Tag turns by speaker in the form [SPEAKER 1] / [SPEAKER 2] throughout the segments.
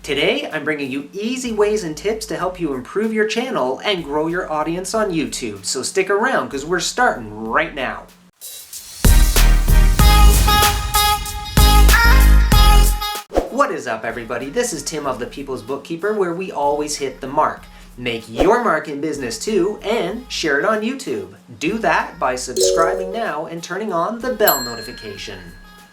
[SPEAKER 1] Today, I'm bringing you easy ways and tips to help you improve your channel and grow your audience on YouTube. So stick around because we're starting right now. What is up, everybody? This is Tim of The People's Bookkeeper, where we always hit the mark. Make your mark in business too and share it on YouTube. Do that by subscribing now and turning on the bell notification.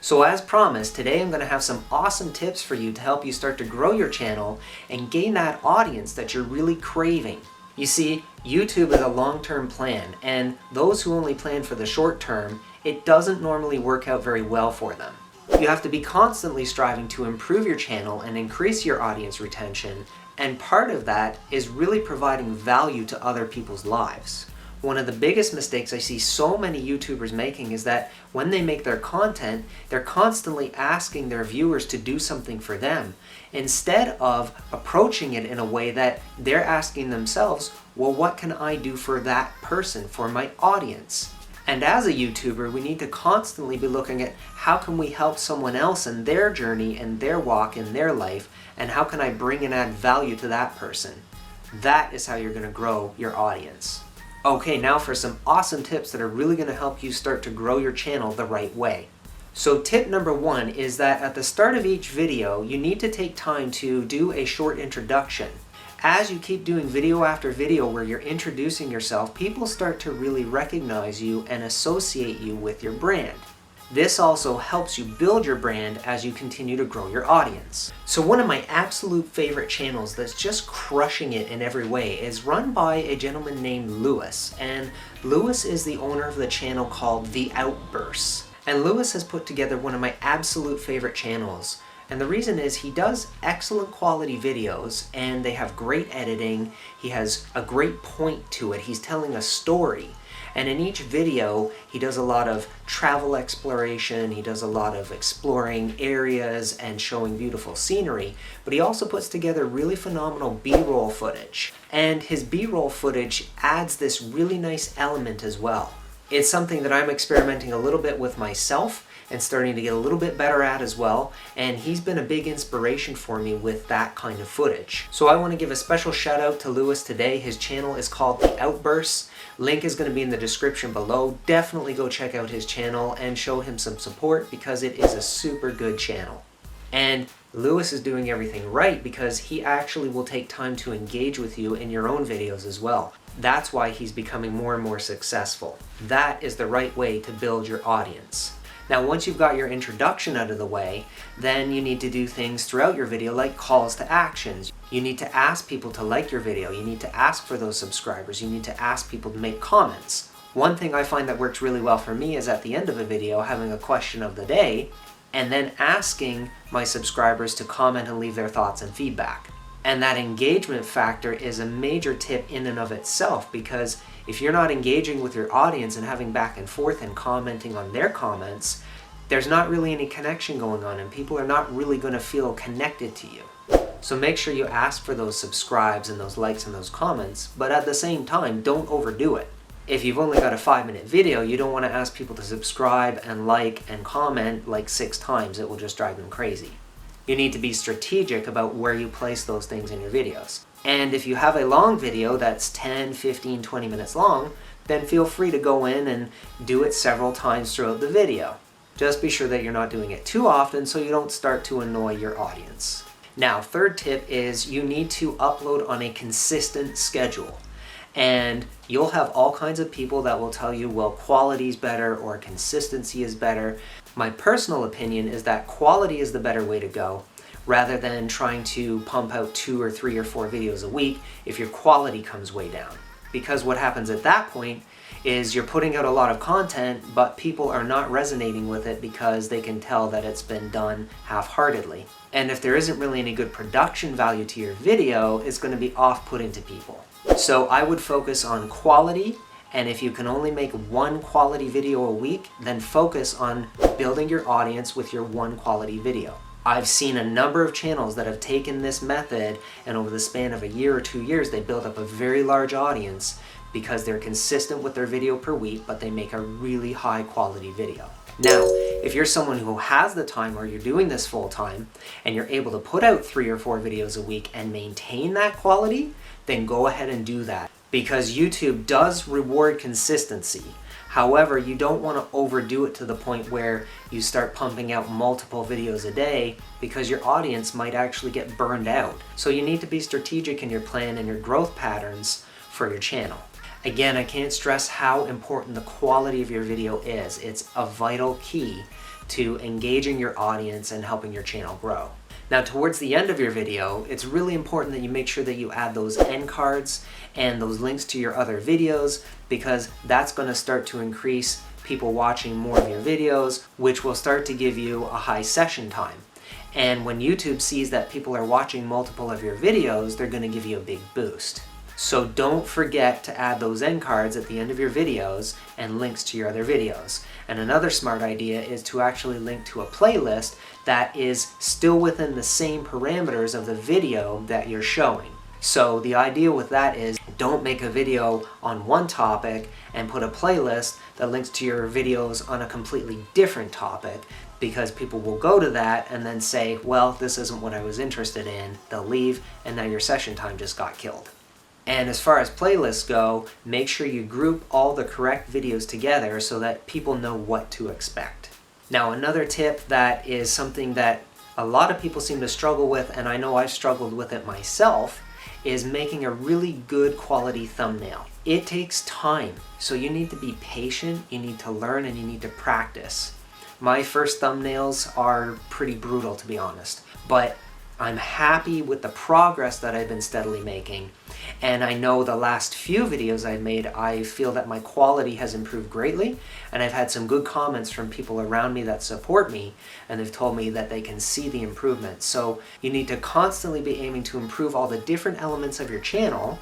[SPEAKER 1] So as promised, today I'm going to have some awesome tips for you to help you start to grow your channel and gain that audience that you're really craving. You see, YouTube is a long-term plan, and those who only plan for the short term, it doesn't normally work out very well for them. You have to be constantly striving to improve your channel and increase your audience retention, and part of that is really providing value to other people's lives. One of the biggest mistakes I see so many YouTubers making is that when they make their content, they're constantly asking their viewers to do something for them, instead of approaching it in a way that they're asking themselves, well, what can I do for that person, for my audience? And as a YouTuber, we need to constantly be looking at how can we help someone else in their journey and their walk in their life, and how can I bring and add value to that person? That is how you're going to grow your audience. Okay, now for some awesome tips that are really going to help you start to grow your channel the right way. So tip number one is that at the start of each video, you need to take time to do a short introduction. As you keep doing video after video where you're introducing yourself, people start to really recognize you and associate you with your brand. This also helps you build your brand as you continue to grow your audience. So one of my absolute favorite channels that's just crushing it in every way is run by a gentleman named Lewis. And Lewis is the owner of the channel called The Outbursts. And Lewis has put together one of my absolute favorite channels. And the reason is he does excellent quality videos and they have great editing. He has a great point to it. He's telling a story. And in each video, he does a lot of travel exploration, he does a lot of exploring areas and showing beautiful scenery, but he also puts together really phenomenal B-roll footage. And his B-roll footage adds this really nice element as well. It's something that I'm experimenting a little bit with myself and starting to get a little bit better at as well, and he's been a big inspiration for me with that kind of footage. So I want to give a special shout out to Lewis today. His channel is called The Outbursts. Link is going to be in the description below. Definitely go check out his channel and show him some support because it is a super good channel. And Lewis is doing everything right because he actually will take time to engage with you in your own videos as well. That's why he's becoming more and more successful. That is the right way to build your audience. Now, once you've got your introduction out of the way, then you need to do things throughout your video like calls to actions. You need to ask people to like your video. You need to ask for those subscribers. You need to ask people to make comments. One thing I find that works really well for me is at the end of a video having a question of the day and then asking my subscribers to comment and leave their thoughts and feedback. And that engagement factor is a major tip in and of itself, because if you're not engaging with your audience and having back and forth and commenting on their comments, there's not really any connection going on and people are not really going to feel connected to you. So make sure you ask for those subscribes and those likes and those comments, but at the same time, don't overdo it. If you've only got a 5-minute video, you don't want to ask people to subscribe and like and comment like 6 times. It will just drive them crazy. You need to be strategic about where you place those things in your videos. And if you have a long video that's 10, 15, 20 minutes long, then feel free to go in and do it several times throughout the video. Just be sure that you're not doing it too often so you don't start to annoy your audience. Now, third tip is you need to upload on a consistent schedule. And you'll have all kinds of people that will tell you, well, quality is better or consistency is better. My personal opinion is that quality is the better way to go, rather than trying to pump out 2 or 3 or 4 videos a week if your quality comes way down. Because what happens at that point is you're putting out a lot of content, but people are not resonating with it because they can tell that it's been done half-heartedly. And if there isn't really any good production value to your video, it's going to be off-putting to people. So I would focus on quality, and if you can only make 1 quality video a week, then focus on building your audience with your 1 quality video. I've seen a number of channels that have taken this method, and over the span of a year or 2 years, they build up a very large audience because they're consistent with their video per week, but they make a really high quality video. Now, If you're someone who has the time or you're doing this full time and you're able to put out 3 or 4 videos a week and maintain that quality, then go ahead and do that, because YouTube does reward consistency. However, you don't want to overdo it to the point where you start pumping out multiple videos a day, because your audience might actually get burned out. So you need to be strategic in your plan and your growth patterns for your channel. Again, I can't stress how important the quality of your video is. It's a vital key to engaging your audience and helping your channel grow. Now, towards the end of your video, it's really important that you make sure that you add those end cards and those links to your other videos, because that's going to start to increase people watching more of your videos, which will start to give you a high session time. And when YouTube sees that people are watching multiple of your videos, they're going to give you a big boost. So don't forget to add those end cards at the end of your videos and links to your other videos. And another smart idea is to actually link to a playlist that is still within the same parameters of the video that you're showing. So the idea with that is, don't make a video on one topic and put a playlist that links to your videos on a completely different topic, because people will go to that and then say, well, this isn't what I was interested in. They'll leave, and now your session time just got killed. And as far as playlists go, make sure you group all the correct videos together so that people know what to expect. Now, another tip that is something that a lot of people seem to struggle with, and I know I've struggled with it myself, is making a really good quality thumbnail. It takes time, so you need to be patient, you need to learn, and you need to practice. My first thumbnails are pretty brutal, to be honest, but I'm happy with the progress that I've been steadily making, and I know the last few videos I've made, I feel that my quality has improved greatly, and I've had some good comments from people around me that support me, and they've told me that they can see the improvement. So you need to constantly be aiming to improve all the different elements of your channel,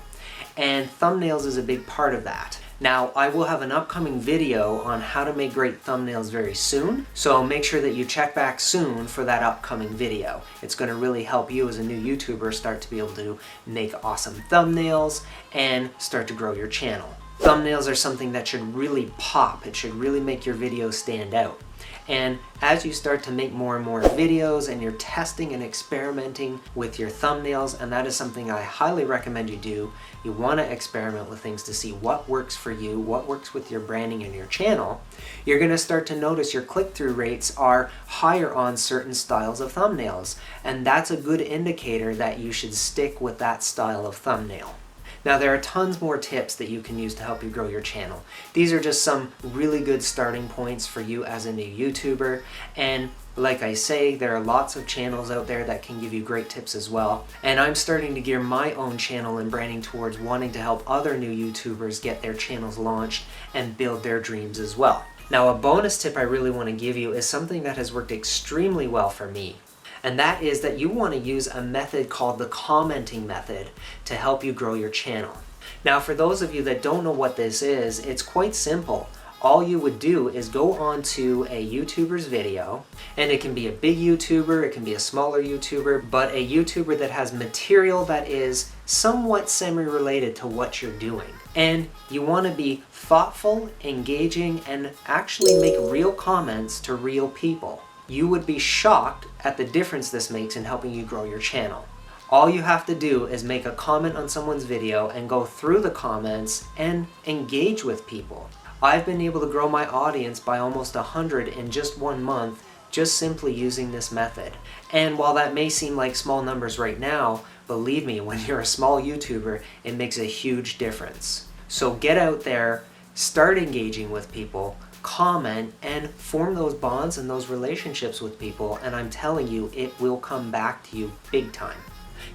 [SPEAKER 1] and thumbnails is a big part of that. Now, I will have an upcoming video on how to make great thumbnails very soon, so make sure that you check back soon for that upcoming video. It's going to really help you as a new YouTuber start to be able to make awesome thumbnails and start to grow your channel. Thumbnails are something that should really pop. It should really make your videos stand out. And as you start to make more and more videos and you're testing and experimenting with your thumbnails, and that is something I highly recommend you do, you want to experiment with things to see what works for you, what works with your branding and your channel, you're going to start to notice your click-through rates are higher on certain styles of thumbnails. And that's a good indicator that you should stick with that style of thumbnail. Now, there are tons more tips that you can use to help you grow your channel. These are just some really good starting points for you as a new YouTuber, and like I say, there are lots of channels out there that can give you great tips as well. And I'm starting to gear my own channel and branding towards wanting to help other new YouTubers get their channels launched and build their dreams as well. Now, a bonus tip I really want to give you is something that has worked extremely well for me. And that is that you want to use a method called the commenting method to help you grow your channel. Now, for those of you that don't know what this is, it's quite simple. All you would do is go onto a YouTuber's video, and it can be a big YouTuber, it can be a smaller YouTuber, but a YouTuber that has material that is somewhat semi-related to what you're doing. And you want to be thoughtful, engaging, and actually make real comments to real people. You would be shocked at the difference this makes in helping you grow your channel. All you have to do is make a comment on someone's video and go through the comments and engage with people. I've been able to grow my audience by almost 100 in just 1 month, just simply using this method. And while that may seem like small numbers right now, believe me, when you're a small YouTuber, it makes a huge difference. So get out there, start engaging with people, comment, and form those bonds and those relationships with people, and I'm telling you, it will come back to you big time.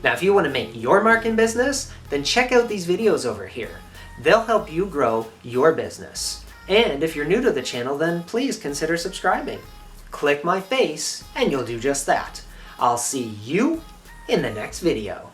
[SPEAKER 1] Now, if you want to make your mark in business, then check out these videos over here. They'll help you grow your business. And if you're new to the channel, then please consider subscribing. Click my face and you'll do just that. I'll see you in the next video.